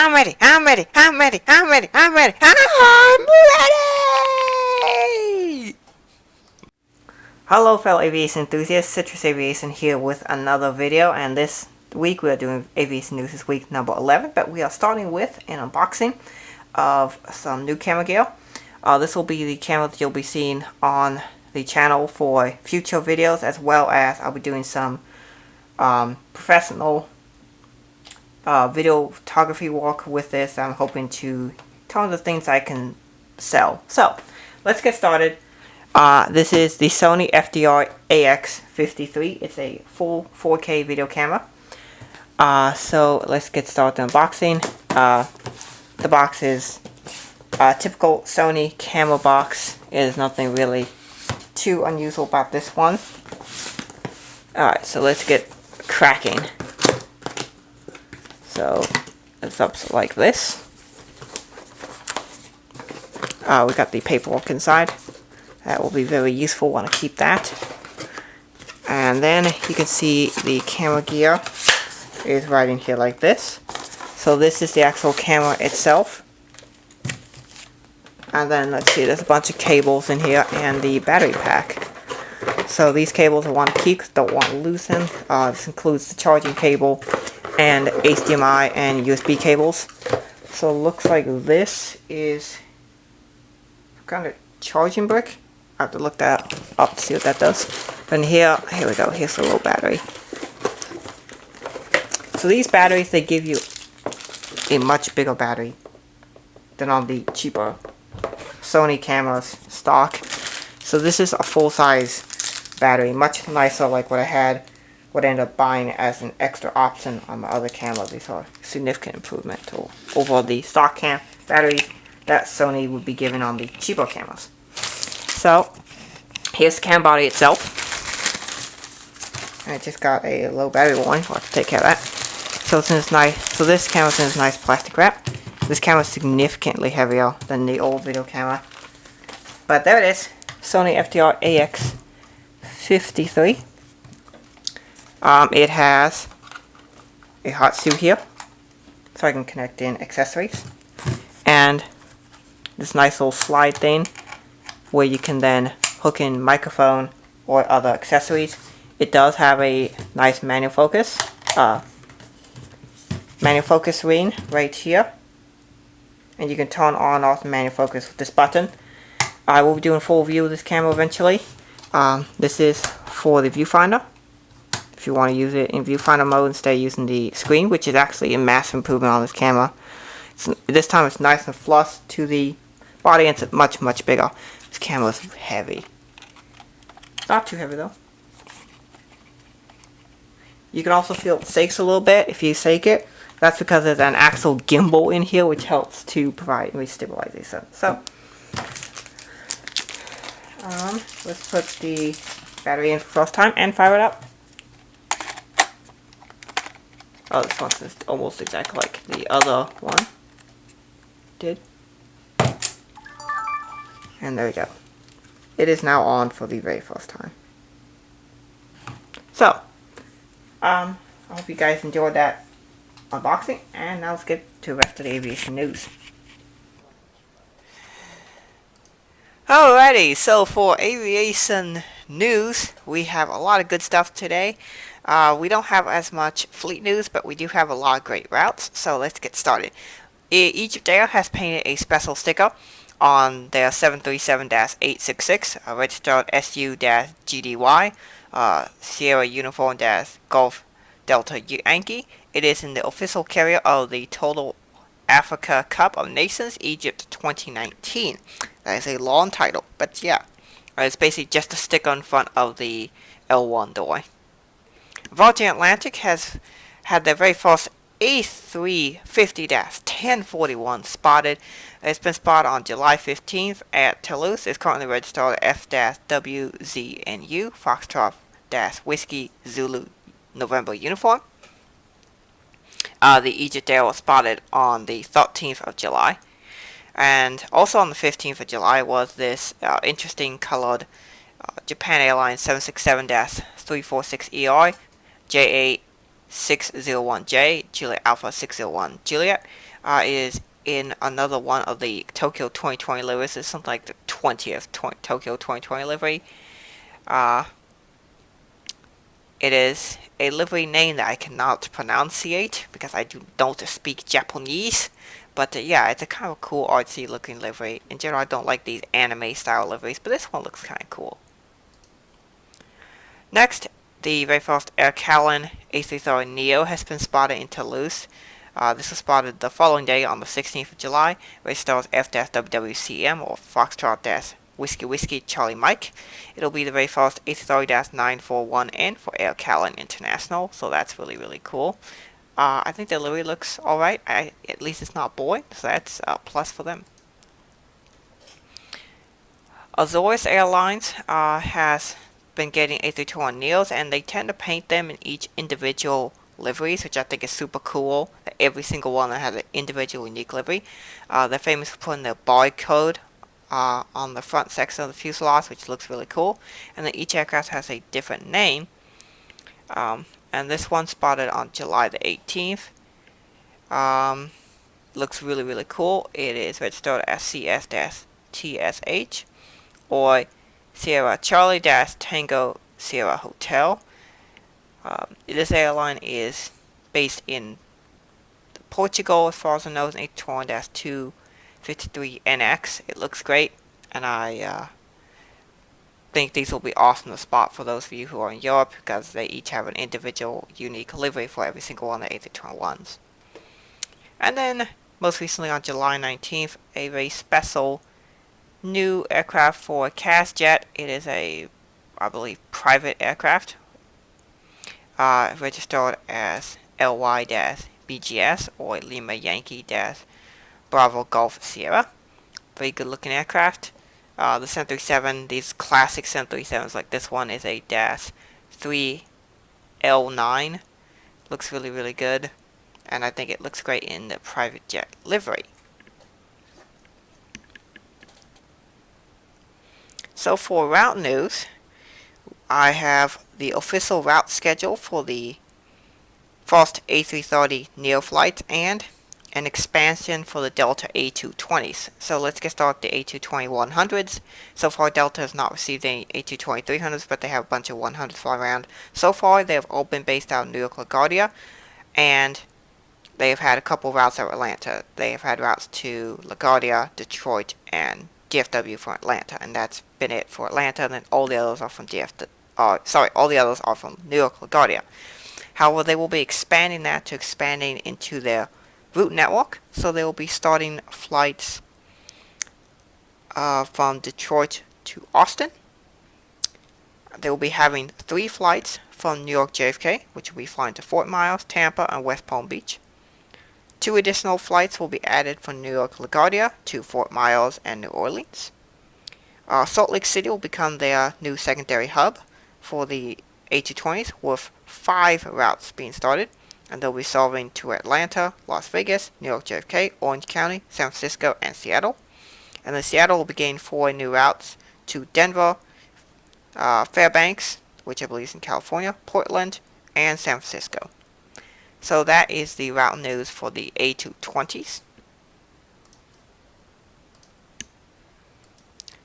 I'm ready. I'm ready. I'm ready. I'm ready. I'm ready. I'm ready. Hello, fellow aviation enthusiasts. Citrus Aviation here with another video, and this week we are doing Aviation News This Week number 11, but we are starting with an unboxing of some new camera gear. This will be the camera that you'll be seeing on the channel for future videos, as well as I'll be doing some professional video photography work with this. I'm hoping to tons of things I can sell. So let's get started. This is the Sony FDR AX53. It's a full 4K video camera. So let's get started unboxing. The box is a typical Sony camera box. There's nothing really too unusual about this one. Alright, so let's get cracking. So it's up like this. We got the paperwork inside. That will be very useful. Want to keep that. And then you can see the camera gear is right in here like this. So this is the actual camera itself. And then let's see, there's a bunch of cables in here and the battery pack. So these cables I want to keep, don't want to lose them. This includes the charging cable and HDMI and USB cables. So it looks like this is kind of charging brick. I have to look that up to see what that does. Then here we go, here's a little battery. So these batteries, they give you a much bigger battery than on the cheaper Sony cameras stock. So this is a full-size battery, much nicer like what I ended up buying as an extra option on my other cameras. These are a significant improvement over the stock cam battery that Sony would be giving on the cheaper cameras. So here's the cam body itself. And it just got a low battery warning. I'll have to take care of that. So it's in this nice. So this camera's in this nice plastic wrap. This camera is significantly heavier than the old video camera. But there it is, Sony FDR AX53. It has a hot shoe here, so I can connect in accessories, and this nice little slide thing where you can then hook in microphone or other accessories. It does have a nice manual focus ring right here, and you can turn on and off the manual focus with this button. I will be doing a full view of this camera eventually. This is for the viewfinder. If you want to use it in viewfinder mode instead of using the screen, which is actually a massive improvement on this camera. This time it's nice and flush to the body, and it's much, much bigger. This camera is heavy. It's not too heavy though. You can also feel it shakes a little bit if you shake it. That's because there's an actual gimbal in here which helps to provide stabilization. So, let's put the battery in for the first time and fire it up. Oh, this one is almost exactly like the other one did. And there we go. It is now on for the very first time. So, I hope you guys enjoyed that unboxing, and now let's get to the rest of the aviation news. Alrighty, so for aviation news, we have a lot of good stuff today. We don't have as much fleet news, but we do have a lot of great routes, so let's get started. Egypt Air has painted a special sticker on their 737-866, registered SU-GDY, Sierra Uniform-Golf Delta Yankee. It is in the official carrier of the Total Africa Cup of Nations, Egypt 2019. That is a long title, but yeah. It's basically just a sticker in front of the L1 door. Virgin Atlantic has had their very first A350-1041 spotted. It's been spotted on July 15th at Toulouse. It's currently registered F-WZNU, Foxtrot-Whiskey Zulu November uniform. The Egypt Air was spotted on the 13th of July. And also on the 15th of July was this interesting colored Japan Airlines 767-346ER 601J, Juliet Alpha 601 Juliet, is in another one of the Tokyo 2020 liveries. It's something like the 20th Tokyo 2020 livery. It is a livery name that I cannot pronunciate because I don't speak Japanese. But yeah, it's a kind of cool artsy looking livery. In general, I don't like these anime style liveries, but this one looks kind of cool. Next, the very first Air Callan A330neo has been spotted in Toulouse. This was spotted the following day on the 16th of July, where it stars F-WWCM or Foxtrot Whiskey Whiskey Charlie Mike. It'll be the very first A330-941N for Air Callan International, so that's really cool. I think the livery looks alright. At least it's not boy, so that's a plus for them. Azores Airlines has been getting A321neos, and they tend to paint them in each individual liveries, which I think is super cool. That every single one has an individual unique livery. They're famous for putting their barcode on the front section of the fuselage, which looks really cool. And then each aircraft has a different name. And this one spotted on July the 18th. Looks really cool. It is registered as CS-TSH or Sierra Charlie Tango Sierra Hotel. This airline is based in Portugal, as far as I know. It's an A221-253NX. It looks great, and I think these will be awesome to spot for those of you who are in Europe, because they each have an individual unique livery for every single one of the A321s. And then, most recently on July 19th, a very special new aircraft for CasJet. It is a, I believe, private aircraft, registered as LY-BGS or Lima Yankee-Bravo Golf Sierra. Very good looking aircraft. The 737, these classic 737s like this one, is a -3L9. Looks really good, and I think it looks great in the private jet livery. So for route news, I have the official route schedule for the first A330neo flight and an expansion for the Delta A220s. So let's get started with the A220-100s. So far, Delta has not received any A220-300s, but they have a bunch of 100s flying around. So far, they have all been based out of New York LaGuardia, and they have had a couple routes out of Atlanta. They have had routes to LaGuardia, Detroit, and DFW from Atlanta, and that's been it for Atlanta. And then all the others are from all the others are from New York LaGuardia. However, they will be expanding that to expanding into their route network, so they will be starting flights from Detroit to Austin. They will be having 3 flights from New York JFK, which will be flying to Fort Myers, Tampa, and West Palm Beach. 2 additional flights will be added from New York LaGuardia to Fort Myers and New Orleans. Salt Lake City will become their new secondary hub for the A220s, with 5 routes being started, and they'll be serving to Atlanta, Las Vegas, New York JFK, Orange County, San Francisco, and Seattle. And then Seattle will begin 4 new routes to Denver, Fairbanks, which I believe is in California, Portland, and San Francisco. So that is the route news for the A220s.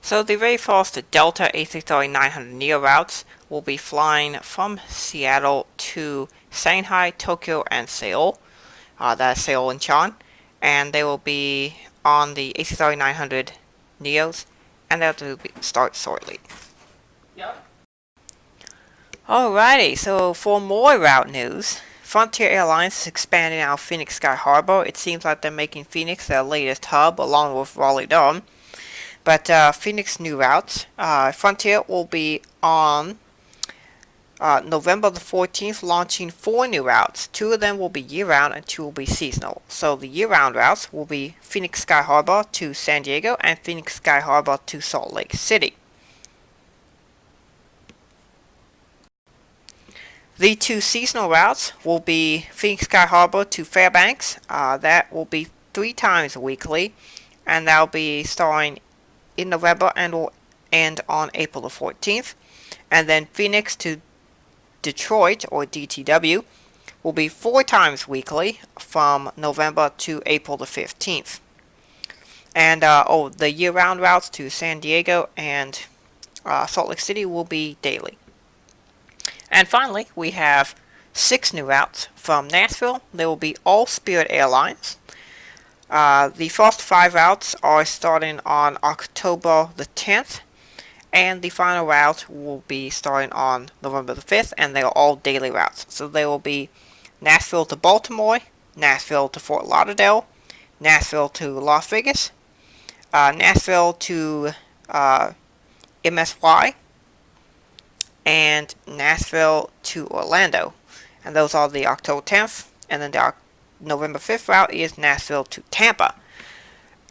So the very first Delta A330-900neo routes will be flying from Seattle to Shanghai, Tokyo, and Seoul. That's Seoul and Incheon. And they will be on the A330-900neos, and they'll start shortly. Yep. Alrighty, so for more route news, Frontier Airlines is expanding out of Phoenix Sky Harbor. It seems like they're making Phoenix their latest hub, along with Raleigh-Durham. But Phoenix new routes. Frontier will be on November the 14th, launching 4 new routes. 2 of them will be year-round and 2 will be seasonal. So the year-round routes will be Phoenix Sky Harbor to San Diego and Phoenix Sky Harbor to Salt Lake City. The 2 seasonal routes will be Phoenix Sky Harbor to Fairbanks. That will be 3 times weekly, and that will be starting in November and will end on April the 14th. And then Phoenix to Detroit, or DTW, will be 4 times weekly from November to April the 15th. And the year-round routes to San Diego and Salt Lake City will be daily. And finally, we have 6 new routes from Nashville. They will be all Spirit Airlines. The first 5 routes are starting on October the 10th, and the final route will be starting on November the 5th, and they are all daily routes. So they will be Nashville to Baltimore, Nashville to Fort Lauderdale, Nashville to Las Vegas, Nashville to MSY, and Nashville to Orlando. And those are the October 10th, and then the November 5th route is Nashville to Tampa.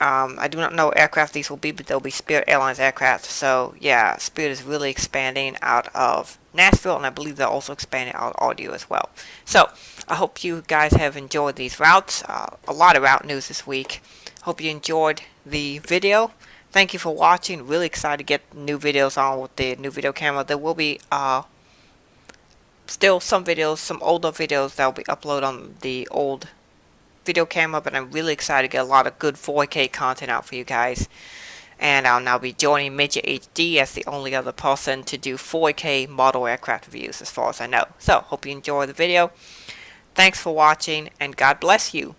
I do not know what aircraft these will be, but they'll be Spirit Airlines aircraft. So yeah, Spirit is really expanding out of Nashville, and I believe they're also expanding out of audio as well. So I hope you guys have enjoyed these routes. A lot of route news this week. Hope you enjoyed the video. Thank you for watching. Really excited to get new videos on with the new video camera. There will be still some videos, some older videos that will be uploaded on the old video camera, but I'm really excited to get a lot of good 4K content out for you guys. And I'll now be joining Midget HD as the only other person to do 4K model aircraft reviews as far as I know. So, hope you enjoy the video. Thanks for watching, and God bless you.